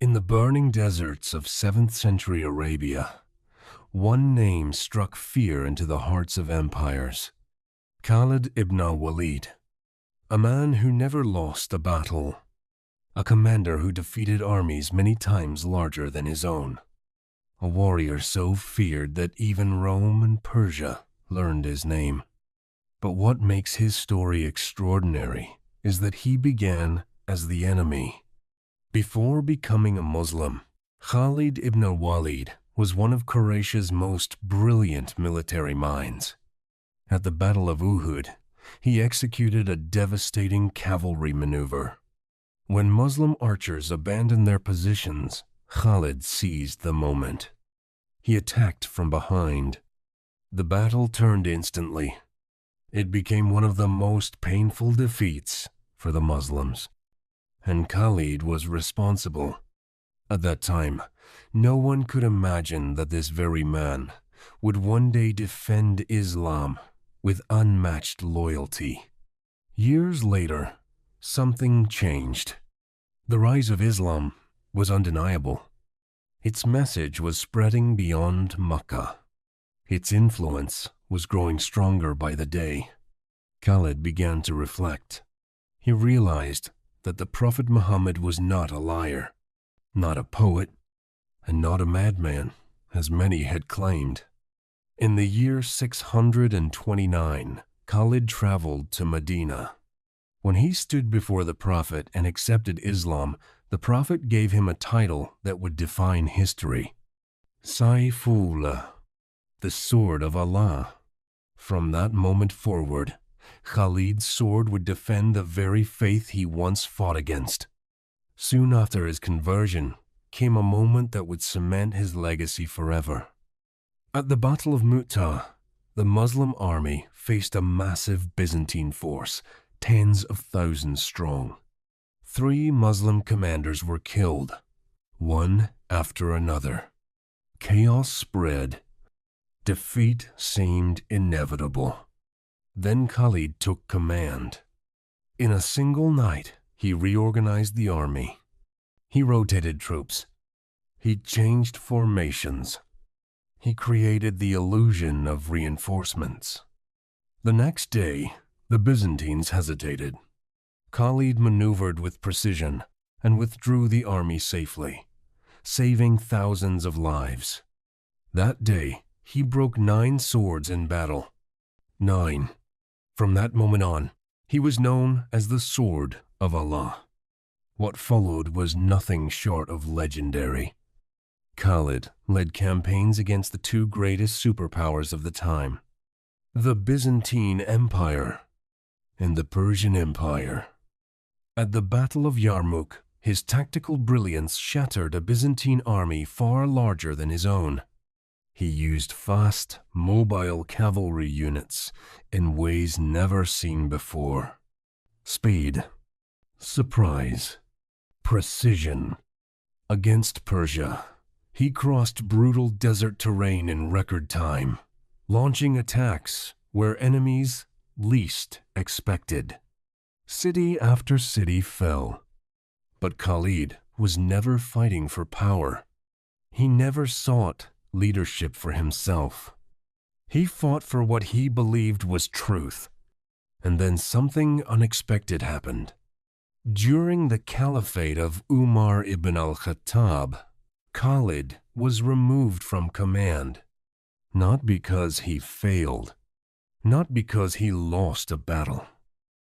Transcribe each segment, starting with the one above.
In the burning deserts of 7th century Arabia, one name struck fear into the hearts of empires: Khalid ibn al-Walid, a man who never lost a battle, a commander who defeated armies many times larger than his own, a warrior so feared that even Rome and Persia learned his name. But what makes his story extraordinary is that he began as the enemy. Before becoming a Muslim, Khalid ibn al-Walid was one of Quraysh's most brilliant military minds. At the Battle of Uhud, he executed a devastating cavalry maneuver. When Muslim archers abandoned their positions, Khalid seized the moment. He attacked from behind. The battle turned instantly. It became one of the most painful defeats for the Muslims, and Khalid was responsible. At that time, no one could imagine that this very man would one day defend Islam with unmatched loyalty. Years later, something changed. The rise of Islam was undeniable. Its message was spreading beyond Mecca. Its influence was growing stronger by the day. Khalid began to reflect. He realized that the Prophet Muhammad was not a liar, not a poet, and not a madman, as many had claimed. In the year 629, Khalid traveled to Medina. When he stood before the Prophet and accepted Islam, the Prophet gave him a title that would define history: Sayfullah, the sword of Allah. From that moment forward, Khalid's sword would defend the very faith he once fought against. Soon after his conversion came a moment that would cement his legacy forever. At the Battle of Mu'tah, the Muslim army faced a massive Byzantine force, tens of thousands strong. 3 Muslim commanders were killed, one after another. Chaos spread. Defeat seemed inevitable. Then Khalid took command. In a single night, he reorganized the army. He rotated troops. He changed formations. He created the illusion of reinforcements. The next day, the Byzantines hesitated. Khalid maneuvered with precision and withdrew the army safely, saving thousands of lives. That day, he broke 9 swords in battle. 9. From that moment on, he was known as the Sword of Allah. What followed was nothing short of legendary. Khalid led campaigns against the 2 greatest superpowers of the time, the Byzantine Empire and the Persian Empire. At the Battle of Yarmouk, his tactical brilliance shattered a Byzantine army far larger than his own. He used fast, mobile cavalry units in ways never seen before. Speed, surprise, precision. Against Persia, he crossed brutal desert terrain in record time, launching attacks where enemies least expected. City after city fell. But Khalid was never fighting for power. He never sought leadership for himself. He fought for what he believed was truth. And then something unexpected happened. During the caliphate of Umar ibn al-Khattab, Khalid was removed from command, not because he failed, not because he lost a battle,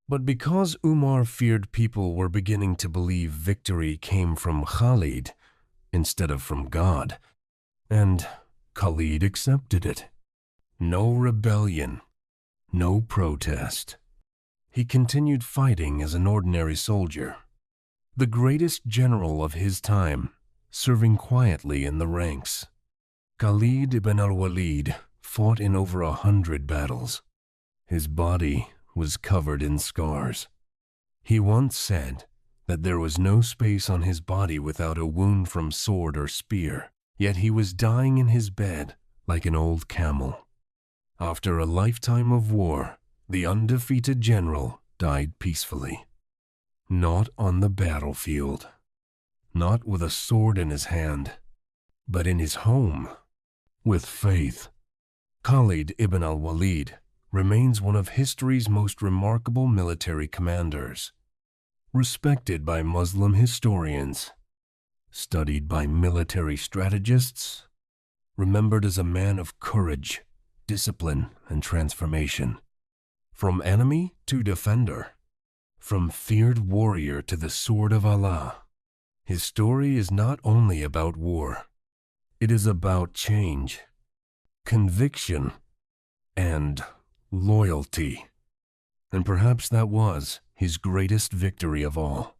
but because Umar feared people were beginning to believe victory came from Khalid instead of from God. And Khalid accepted it. No rebellion, no protest. He continued fighting as an ordinary soldier, the greatest general of his time, serving quietly in the ranks. Khalid ibn al-Walid fought in over 100 battles. His body was covered in scars. He once said that there was no space on his body without a wound from sword or spear, yet he was dying in his bed like an old camel. After a lifetime of war, the undefeated general died peacefully. Not on the battlefield, not with a sword in his hand, but in his home, with faith. Khalid ibn al-Walid remains one of history's most remarkable military commanders, respected by Muslim historians, studied by military strategists, remembered as a man of courage, discipline, and transformation. From enemy to defender, from feared warrior to the sword of Allah, his story is not only about war, it is about change, conviction, and loyalty. And perhaps that was his greatest victory of all.